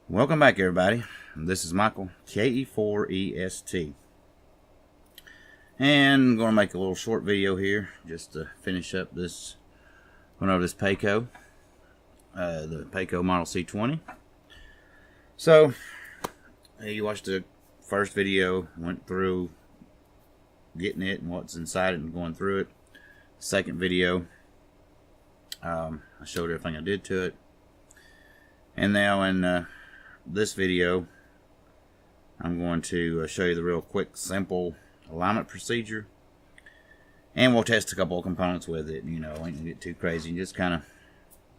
Welcome back, everybody. This is Michael, KE4EST. And I'm going to make a little short video here just to finish up this, going over this Paco, the Paco Model C-20. So, you watched the first video, went through getting it and what's inside it and going through it. Second video, I showed everything I did to it. And now in this video, I'm going to show you the real quick, simple alignment procedure, and we'll test a couple of components with it. You know, I ain't gonna get too crazy, and just kind of,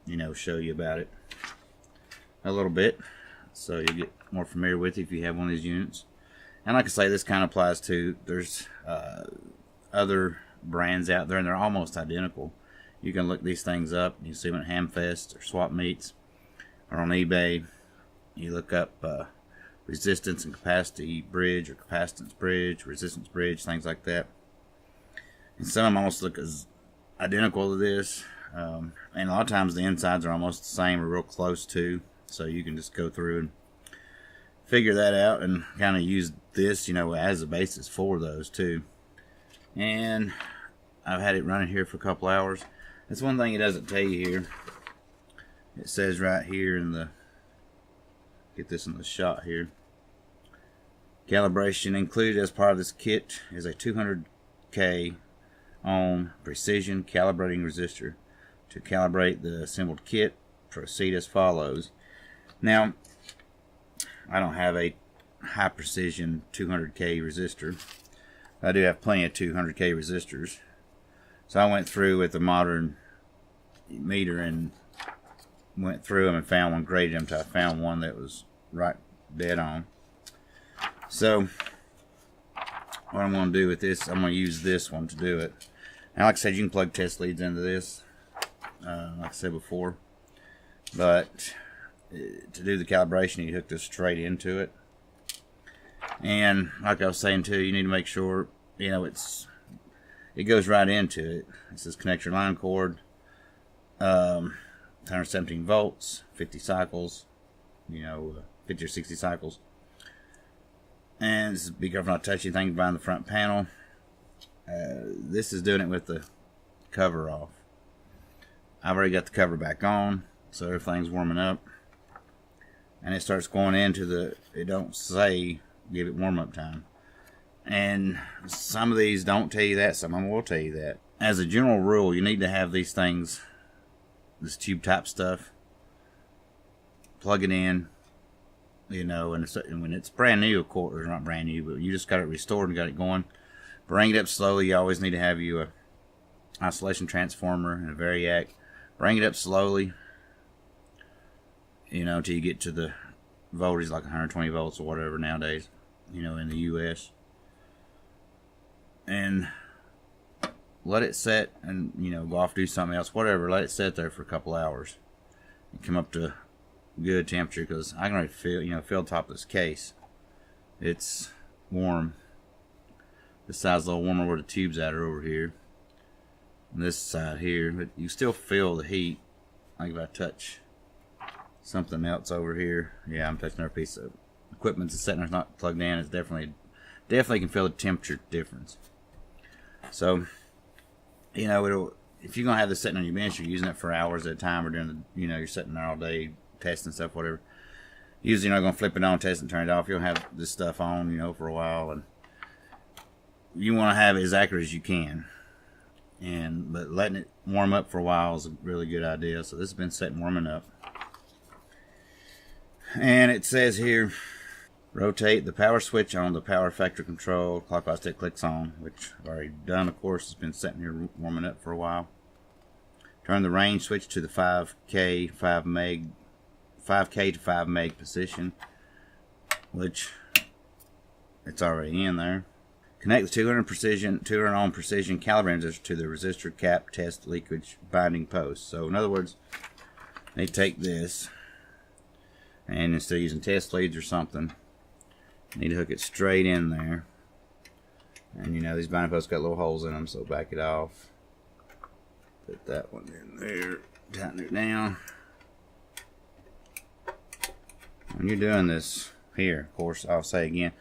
you know, show you about it a little bit, so you'll get more familiar with it if you have one of these units. And like I say, this kind of applies to, there's other brands out there, and they're almost identical. You can look these things up. You see them at Hamfest or Swap Meets or on eBay. You look up resistance and capacity bridge or capacitance bridge, resistance bridge, things like that. And some of them almost look as identical to this. And a lot of times the insides are almost the same or real close to. So you can just go through and figure that out and kind of use this, you know, as a basis for those too. And I've had it running here for a couple hours. That's one thing it doesn't tell you here. It says right here in the, get this in the shot here, calibration included as part of this kit is a 200K ohm precision calibrating resistor. To calibrate the assembled kit, proceed as follows. Now, I don't have a high precision 200K resistor. I do have plenty of 200K resistors. So I went through with the modern meter and went through them and found one, graded them until I found one that was right dead on. So what I'm going to do with this, I'm going to use this one to do it. Now, like I said, you can plug test leads into this, like I said before, but to do the calibration, you hook this straight into it. And like I was saying too, you need to make sure, you know, it goes right into it. It says connect your line cord, 117 volts, 50 cycles, you know, 50 or 60 cycles. And just be careful not to touch anything behind the front panel. This is doing it with the cover off. I've already got the cover back on, so everything's warming up. And it starts going into the, it don't say give it warm up time. And some of these don't tell you that, some of them will tell you that. As a general rule, you need to have these things, this tube type stuff, plug it in, you know, and when it's brand new, of course, or not brand new, but you just got it restored and got it going, bring it up slowly. You always need to have you a isolation transformer and a variac. Bring it up slowly, you know, until you get to the voltage like 120 volts or whatever nowadays, you know, in the US. And let it set and, you know, go off, do something else, whatever. Let it sit there for a couple hours and come up to good temperature, because I can already feel, you know, feel the top of this case. It's warm. This side's a little warmer where the tubes at are over here. And this side here, but you still feel the heat. Like if I touch something else over here, yeah, I'm touching another piece of equipment that's sitting there, not plugged in. It's definitely can feel the temperature difference. So, you know, if you're gonna have this sitting on your bench, you're using it for hours at a time, or during the, you know, you're sitting there all day testing stuff, whatever. Usually you're not gonna flip it on, test it, and turn it off. You'll have this stuff on, you know, for a while, and you want to have it as accurate as you can. But letting it warm up for a while is a really good idea. So this has been set and warming up, and it says here, rotate the power switch on the power factor control. Clockwise stick clicks on, which I've already done, of course. It's been sitting here warming up for a while. Turn the range switch to the 5K to 5 meg position, which it's already in there. Connect the 200 ohm precision calibrating resistor to the resistor cap test leakage binding post. So in other words, they take this, and instead of using test leads or something, you need to hook it straight in there. And you know, these binding posts got little holes in them, so back it off. Put that one in there, tighten it down. when you're doing this here, of course, I'll say again,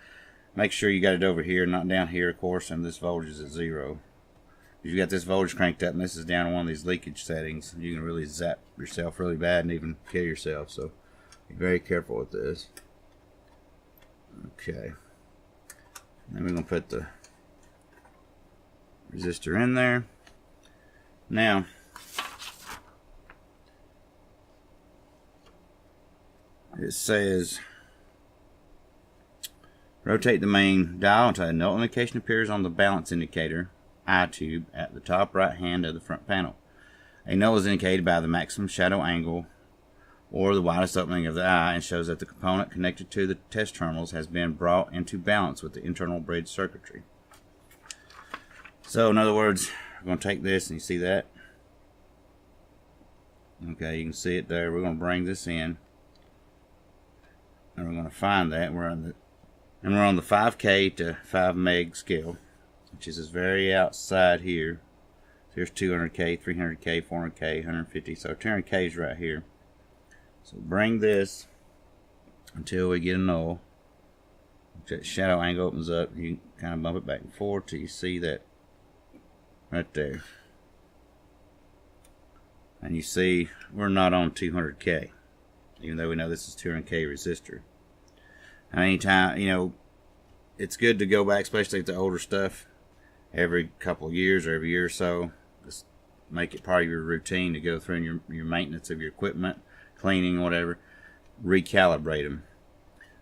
make sure you got it over here, not down here, of course, and this voltage is at 0. If you got this voltage cranked up and this is down in one of these leakage settings, you can really zap yourself really bad and even kill yourself. So be very careful with this. Okay. Then we're going to put the resistor in there. Now, it says rotate the main dial until a null indication appears on the balance indicator eye tube at the top right hand of the front panel. A null is indicated by the maximum shadow angle or the widest opening of the eye and shows that the component connected to the test terminals has been brought into balance with the internal bridge circuitry. So in other words, we're going to take this, and you see that? Okay, you can see it there. We're going to bring this in, and we're going to find that. We're on the 5K to 5 meg scale, which is very outside here. So here's 200K, 300K, 400K, 150. So 200K is right here. So bring this until we get a null. That shadow angle opens up. You can kind of bump it back and forth till you see that right there. And you see we're not on 200K, even though we know this is 200K resistor. Anytime, you know, it's good to go back, especially at the older stuff, every couple of years or every year or so. Just make it part of your routine to go through in your maintenance of your equipment, cleaning, whatever. Recalibrate them,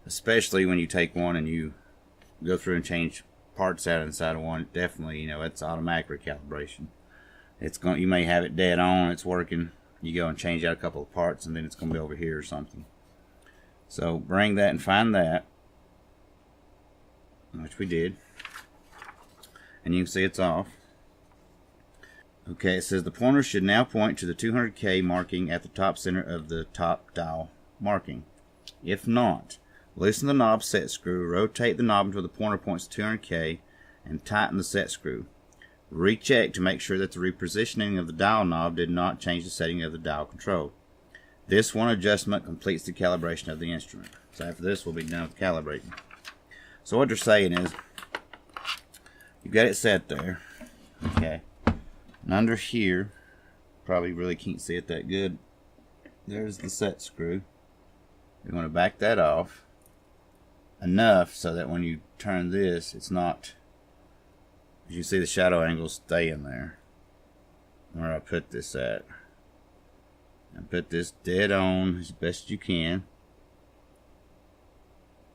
especially when you take one and you go through and change parts out inside of one. Definitely, you know, it's automatic recalibration. It's going, you may have it dead on, it's working. You go and change out a couple of parts, and then it's going to be over here or something. So bring that and find that, which we did, and you can see it's off. Okay, it says the pointer should now point to the 200K marking at the top center of the top dial marking. If not, loosen the knob set screw, rotate the knob until the pointer points to 200K, and tighten the set screw. Recheck to make sure that the repositioning of the dial knob did not change the setting of the dial control. This one adjustment completes the calibration of the instrument. So after this, we'll be done with calibrating. So what they're saying is, you've got it set there, okay, and under here, probably really can't see it that good, there's the set screw. You're going to back that off enough so that when you turn this, it's not, as you see, the shadow angle stay in there where I put this at. And put this dead on as best you can.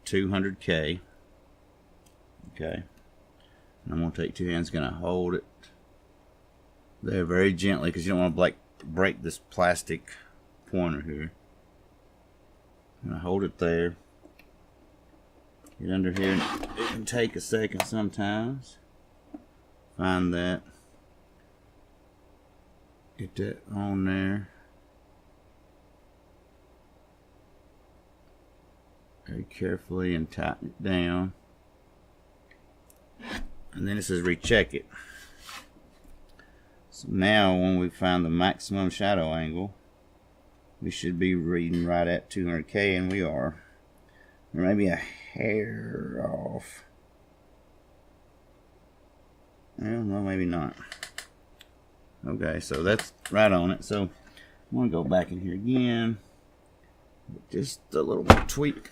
200K. Okay. And I'm going to take two hands, going to hold it there very gently because you don't want to break this plastic pointer here. I'm going to hold it there. Get under here. It can take a second sometimes. Find that. Get that on there. Very carefully and tighten it down. And then it says recheck it. So now when we find the maximum shadow angle, we should be reading right at 200K, and we are. There may be a hair off. Well, no, maybe not. Okay, so that's right on it. So I'm going to go back in here again. Just a little bit of tweak,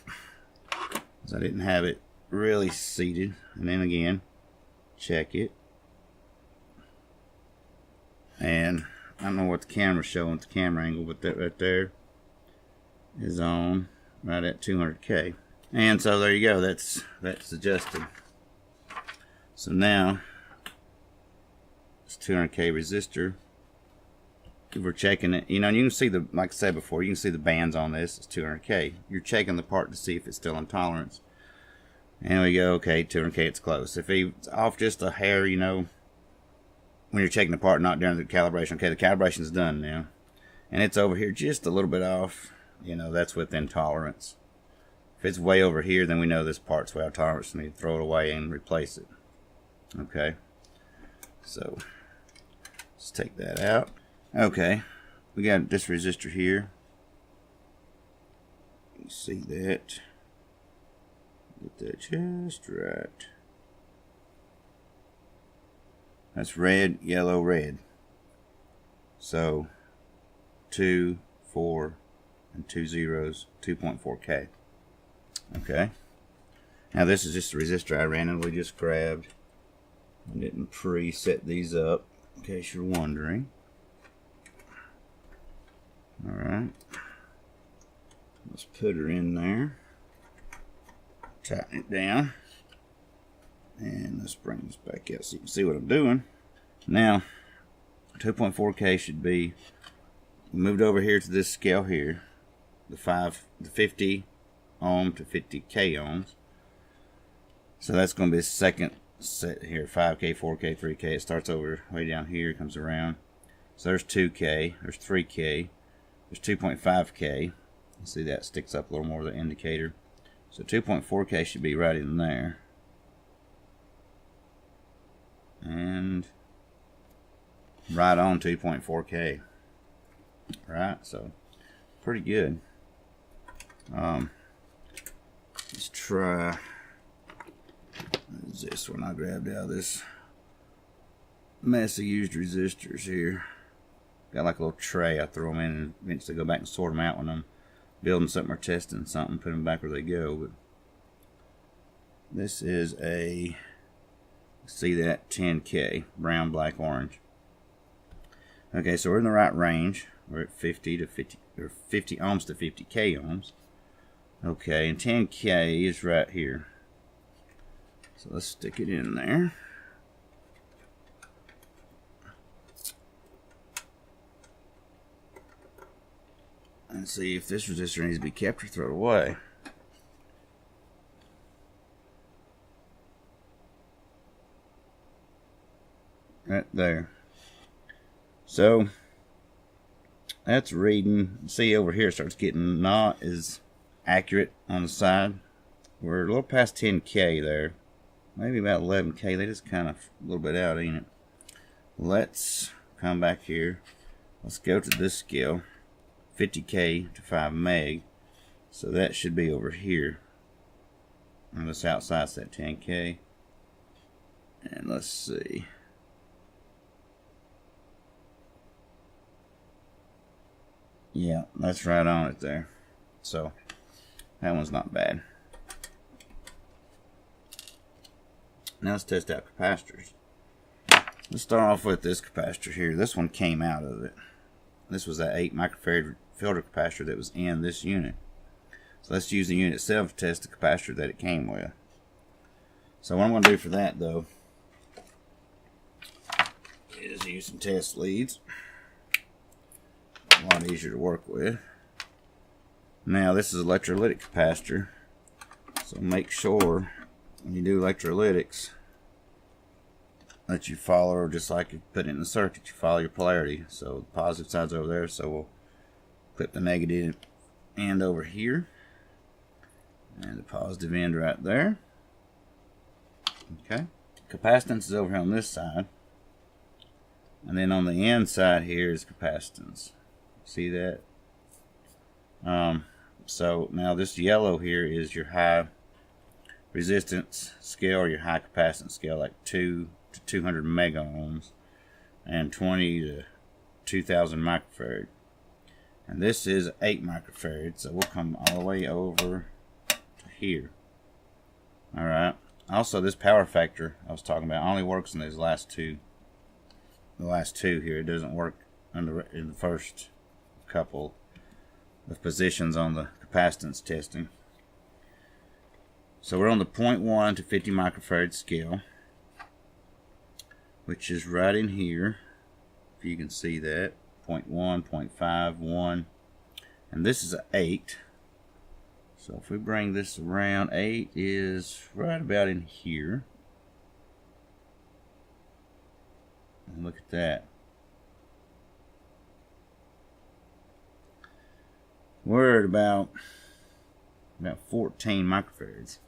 because I didn't have it really seated. And then again, check it. And I don't know what the camera's showing with the camera angle, but that right there is on right at 200K. And so there you go. That's adjusted. So now it's 200K resistor. If we're checking it, you know, and you can see the, like I said before, you can see the bands on this. It's 200K. You're checking the part to see if it's still in tolerance. And we go, okay, 200K, it's close. If it's off just a hair, you know, when you're checking the part, not during the calibration. Okay, the calibration's done now, and it's over here just a little bit off. You know, that's within tolerance. If it's way over here, then we know this part's way out of tolerance. We need to throw it away and replace it. Okay, so let's take that out. Okay, we got this resistor here. You see that? Get that just right. That's red, yellow, red. So 2, 4, and 2 zeros, 2.4K. Okay. Now this is just a resistor I randomly just grabbed. I didn't pre-set these up, in case you're wondering. Alright. Let's put her in there. Tighten it down. And let's bring this back out so you can see what I'm doing. Now, 2.4K should be moved over here to this scale here. The 50 ohm to 50K ohms. So that's going to be the second set here. 5K, 4K, 3K. It starts over way down here, comes around. So there's 2K, there's 3K, there's 2.5K. You see that sticks up a little more, the indicator. So 2.4K should be right in there. And right on 2.4K. Right, so pretty good. Let's try this one I grabbed out of this mess of used resistors here. Got like a little tray I throw them in and eventually go back and sort them out when I'm building something or testing something, put them back where they go. But this is a, see that, 10K, brown, black, orange. Okay, so we're in the right range. We're at 50 to 50 or 50 ohms to 50K ohms. Okay, and 10K is right here. So let's stick it in there. And see if this resistor needs to be kept or thrown away. Right there. So that's reading. See over here, it starts getting not as accurate on the side. We're a little past 10K there, maybe about 11K. They just kind of a little bit out, ain't it? Let's come back here. Let's go to this scale, 50K to 5 meg. So that should be over here. And this outside's that 10K. And let's see. Yeah, that's right on it there. So that one's not bad. Now let's test out capacitors. Let's start off with this capacitor here. This one came out of it. This was that 8 microfarad filter capacitor that was in this unit. So let's use the unit itself to test the capacitor that it came with. So what I'm going to do for that though is use some test leads. A lot easier to work with. Now this is electrolytic capacitor, so make sure when you do electrolytics that you follow, just like you put it in the circuit, you follow your polarity. So the positive side's over there, so we'll clip the negative end over here and the positive end right there. Okay, capacitance is over here on this side, and then on the inside here is capacitance. See that? So now this yellow here is your high resistance scale or your high capacitance scale, like 2 to 200 mega ohms and 20 to 2000 microfarad. And this is 8 microfarad, so we'll come all the way over to here. Alright. Also, this power factor I was talking about only works in these last two. The last two here. It doesn't work in the first couple of positions on the capacitance testing. So we're on the 0.1 to 50 microfarad scale, which is right in here, if you can see that. 0.1, 0.5, 1, and this is an 8. So if we bring this around, 8 is right about in here. And look at that. We're at about 14 microfarads.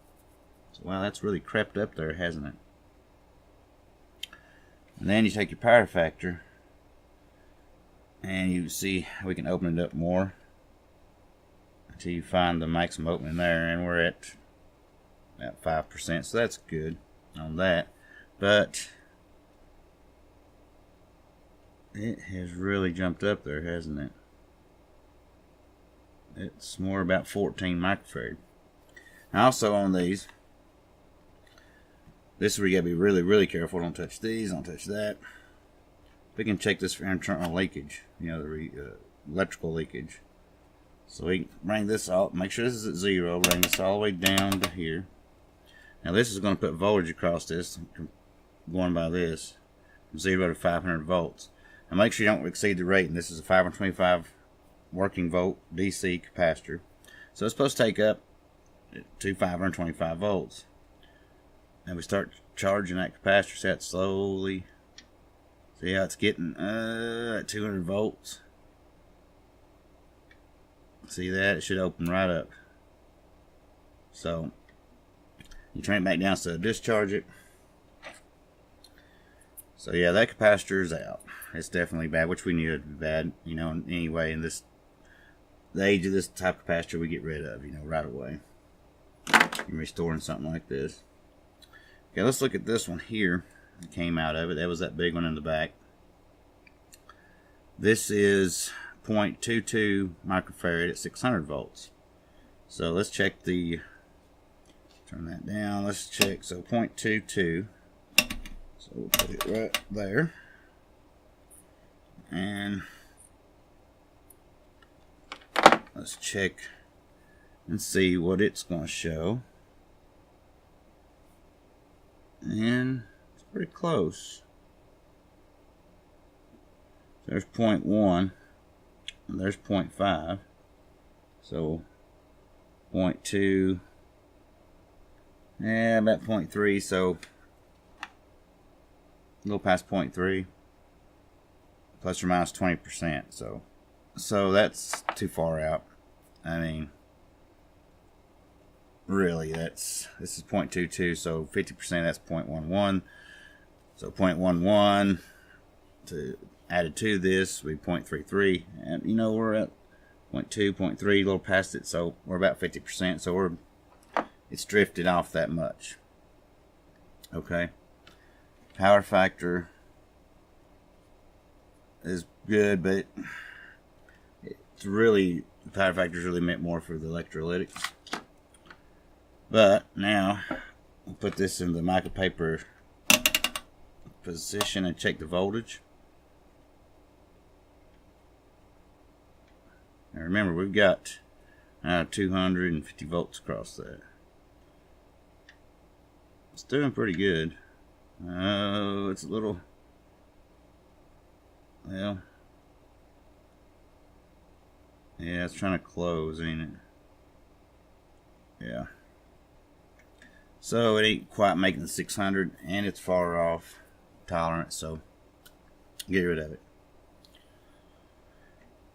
So, wow, that's really crept up there, hasn't it? And then you take your power factor, and you see we can open it up more. until you find the maximum opening there, and we're at 5%, so that's good on that. But it has really jumped up there, hasn't it? It's more about 14 microfarad. Now also on these, this is where you gotta be really, really careful. Don't touch these, don't touch that. We can check this for internal leakage, you know, the electrical leakage. So we can bring this all, make sure this is at 0, bring this all the way down to here. Now this is going to put voltage across this, going by this, from 0 to 500 volts. Now make sure you don't exceed the rating. This is a 525 working volt DC capacitor. So it's supposed to take up to 525 volts. And we start charging that capacitor set slowly. See how it's getting at 200 volts. See that? It should open right up. So you turn it back down so discharge it. So yeah, that capacitor is out. It's definitely bad, which we knew it would be bad, you know, anyway. In this, the age of this type of capacitor, we get rid of, you know, right away. You're restoring something like this. Okay, let's look at this one here. It came out of it. That was that big one in the back. This is 0.22 microfarad at 600 volts. So let's check the, turn that down, let's check, so 0.22. So we'll put it right there. And let's check and see what it's going to show. And it's pretty close. There's 0.1 and there's 0.5. So 0.2, yeah, about 0.3, so a little past 0.3, plus or minus 20%. So that's too far out. I mean, really, this is 0.22, so 50%, that's 0.11. So 0.11 to added to this would be 0.33, and you know, we're at 0.2, 0.3, a little past it, so we're about 50%. So it's drifted off that much. Okay, power factor is good, but it's really, the power factor is really meant more for the electrolytics. But now we'll put this in the micropaper position and check the voltage. Now remember, we've got 250 volts across that. It's doing pretty good. Oh, it's a little, well, yeah, it's trying to close, ain't it? Yeah. So it ain't quite making the 600, and it's far off tolerance, so get rid of it.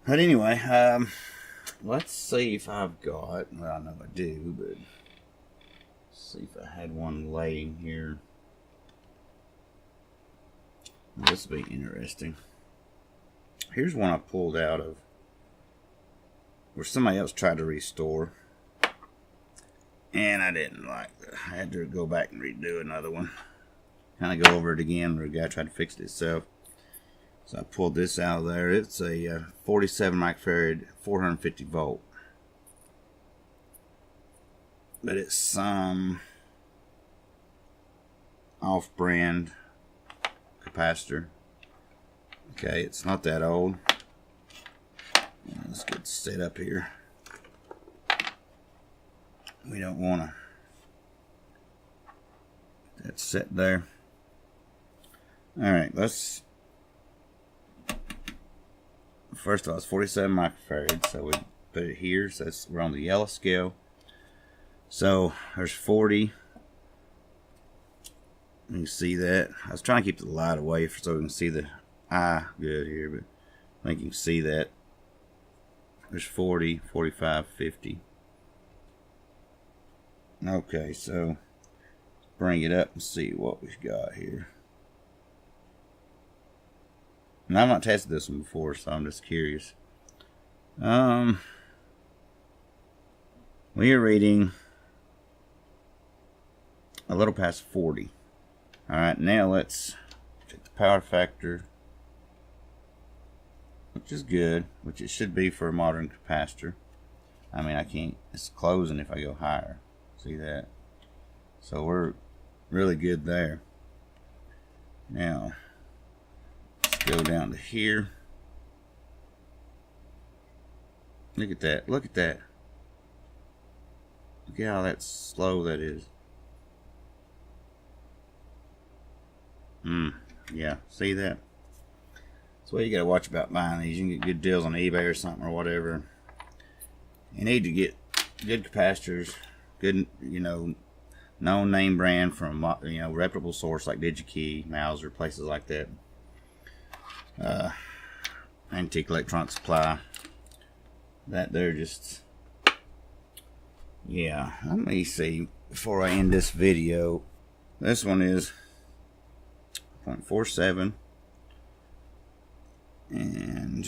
But anyway, let's see if I've got, well, I know I do, but let's see if I had one laying here. This will be interesting. Here's one I pulled out of where somebody else tried to restore, and I didn't like it. I had to go back and redo another one. Kind of go over it again where the guy tried to fix it himself. So I pulled this out of there. It's a 47 microfarad, 450 volt. But it's some off-brand capacitor. Okay, it's not that old. Let's get set up here. We don't want to. That's set there. Alright, let's. First of all, it's 47 microfarad, so we put it here. So we're on the yellow scale. So there's 40. You can see that. I was trying to keep the light away so we can see the eye good here, but I think you can see that. There's 40, 45, 50. Okay, so bring it up and see what we've got here. And I've not tested this one before, so I'm just curious. We are reading a little past 40. Alright, now let's check the power factor, which is good, which it should be for a modern capacitor. I mean, I can't, it's closing if I go higher. See that? So we're really good there. Now, let's go down to here. Look at that, look at that. Look at how that's slow that is. Yeah, see that? That's what you gotta watch about buying these. You can get good deals on eBay or something or whatever. You need to get good capacitors, good, you know, known name brand from, you know, reputable source like DigiKey, Mauser, places like that. Antique Electronic Supply. That they're just, yeah. Let me see before I end this video. This one is 0.47, and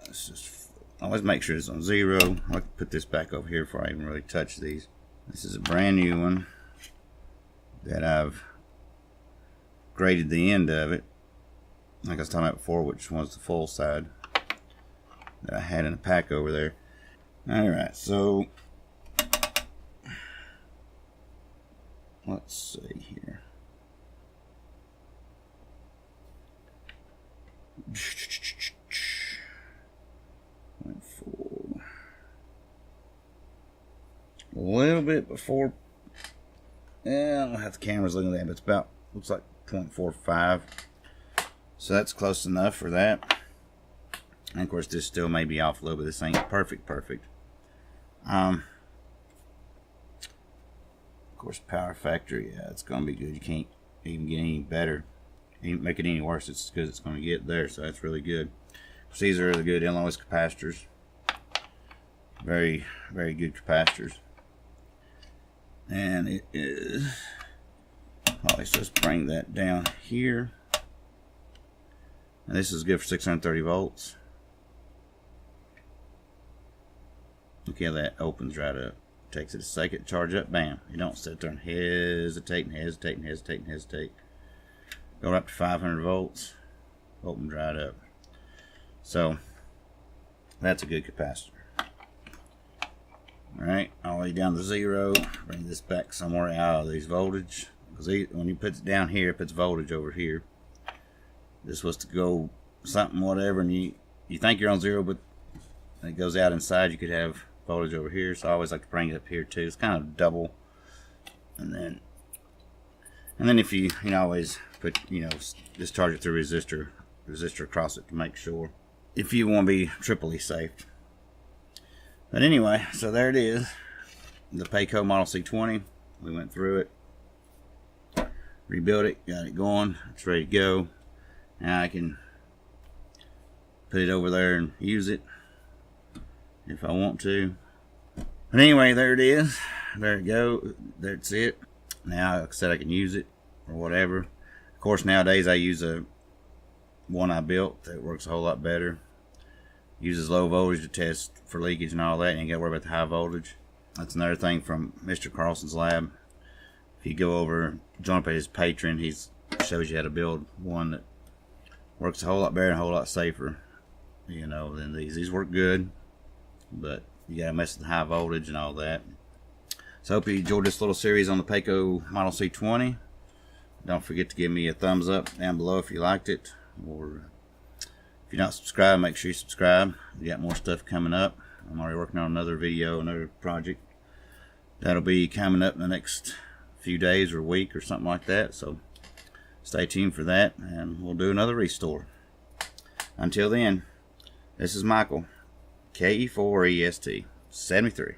let's just always make sure it's on 0. I can put this back over here before I even really touch these. This is a brand new one that I've graded the end of it, like I was talking about before, which was the full side that I had in a pack over there. Alright, so let's see here. A little bit before. Yeah, I don't have the cameras looking at that, but it's about, looks like 0.45. So that's close enough for that. And of course, this still may be off a little bit. This ain't perfect. Of course, power factor, yeah, it's gonna be good. You can't even get any better. You can't make it any worse. It's because it's gonna get there, so that's really good. So these are really good Illinois capacitors. Very, very good capacitors. And it is, let's just bring that down here. And this is good for 630 volts. Look how that opens right up. Takes it a second to charge up, bam. You don't sit there and hesitate. Go up to 500 volts, opens right up. So that's a good capacitor. Alright, all the way down to 0. Bring this back somewhere out of these voltage. Because when you put it down here, it puts voltage over here. This was to go something, whatever, and you think you're on 0, but when it goes out inside, you could have voltage over here. So I always like to bring it up here too. It's kind of double. And then if you always put, just charge it through resistor across it to make sure, if you want to be triply safe. But anyway, so there it is, the Paco Model C-20. We went through it, rebuilt it, got it going, it's ready to go. Now I can put it over there and use it if I want to. But anyway, there it is. There it goes. That's it. Now, like I said, I can use it or whatever. Of course, nowadays I use a one I built that works a whole lot better. Uses low voltage to test for leakage and all that. And you got to worry about the high voltage. That's another thing from Mr. Carlson's lab. If you go over, join up at his Patreon, he shows you how to build one that works a whole lot better and a whole lot safer, than these. These work good, but you gotta mess with the high voltage and all that. So I hope you enjoyed this little series on the Paco Model C-20. Don't forget to give me a thumbs up down below if you liked it, or if you're not subscribed, make sure you subscribe. We got more stuff coming up. I'm already working on another video, another project that'll be coming up in the next few days or week or something like that. So stay tuned for that, and we'll do another restore. Until then, this is Michael, KE4EST 73.